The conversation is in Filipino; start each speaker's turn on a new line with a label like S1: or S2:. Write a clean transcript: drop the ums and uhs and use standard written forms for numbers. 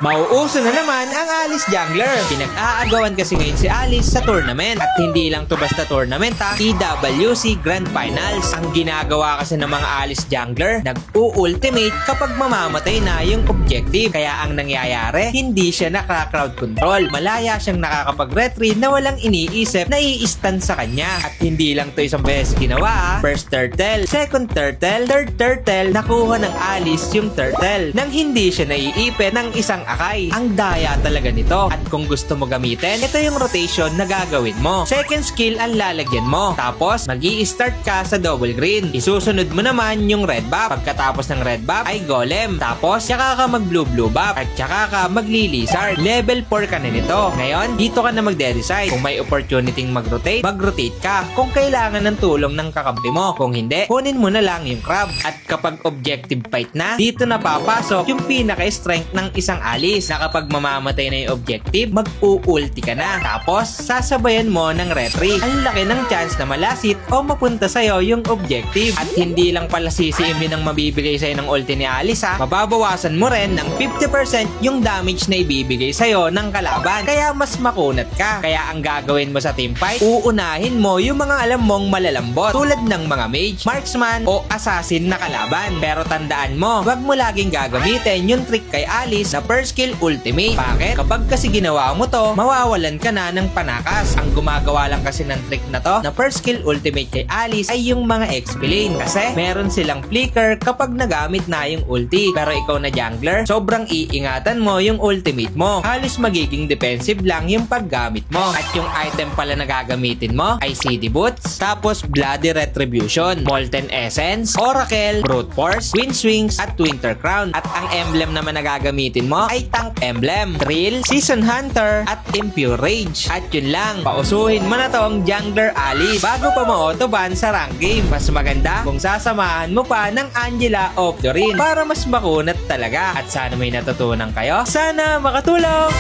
S1: Mauuso na naman ang Alice Jungler. Pinag-aagawan kasi ngayon si Alice sa tournament. At hindi lang to basta tournament ha, EWC Grand Finals. Ang ginagawa kasi ng mga Alice Jungler, nag-u-ultimate kapag mamamatay na yung objective. Kaya ang nangyayari, hindi siya naka-crowd control. Malaya siyang nakakapag-retreat na walang iniisip na i-stun sa kanya. At hindi lang to isang beses ginawa ha. First turtle, second turtle, third turtle, nakuha ng Alice yung turtle nang hindi siya naiipit ng isang akay. Ang daya talaga nito. At kung gusto mo gamitin, ito yung rotation na gagawin mo. Second skill ang lalagyan mo. Tapos, mag-i-start ka sa double green. Isusunod mo naman yung red buff. Pagkatapos ng red buff ay golem. Tapos, tsaka ka mag-blue buff. At tsaka ka magli-lizard. Level 4 ka na nito. Ngayon, dito ka na magde-decide. Kung may opportunity mag-rotate, mag-rotate ka. Kung kailangan ng tulong ng kakampi mo. Kung hindi, kunin mo na lang yung crab. At kapag objective fight na, dito na papasok yung pinaka-strength ng isang Alice na kapag mamamatay na yung objective, mag-u-ulti ka na. Tapos, sasabayan mo ng retry. Ang laki ng chance na malasit o mapunta sa'yo yung objective. At hindi lang pala CCM ang mabibigay sa'yo ng ulti ni Alice ha. Mababawasan mo rin ng 50% yung damage na ibibigay sa'yo ng kalaban. Kaya mas makunat ka. Kaya ang gagawin mo sa teamfight, uunahin mo yung mga alam mong malalambot. Tulad ng mga mage, marksman o assassin na kalaban. Pero tandaan mo, wag mo laging gagamitin yung trick kay Alice na first skill ultimate. Bakit? Kapag kasi ginawa mo to, mawawalan ka na ng panakas. Ang gumagawa lang kasi ng trick na to na first skill ultimate kay Alice ay yung mga XP lane. Kasi meron silang flicker kapag nagamit na yung ulti. Pero ikaw na jungler, sobrang iingatan mo yung ultimate mo. Halos magiging defensive lang yung paggamit mo. At yung item pala na gagamitin mo ay CD Boots, tapos Bloody Retribution, Molten Essence, Oracle, Brute Force, Wind Swings, at Winter Crown. At ang emblem naman na gagamitin mo ay Tank Emblem, Thrill, Season Hunter, at Impure Rage. At yun lang, pausuhin mo na tong Jungler Alice bago pa mo-autoban sa rank game. Mas maganda kung sasamahan mo pa ng Angela of Doreen para mas makunat talaga. At sana may natutunan kayo. Sana makatulong!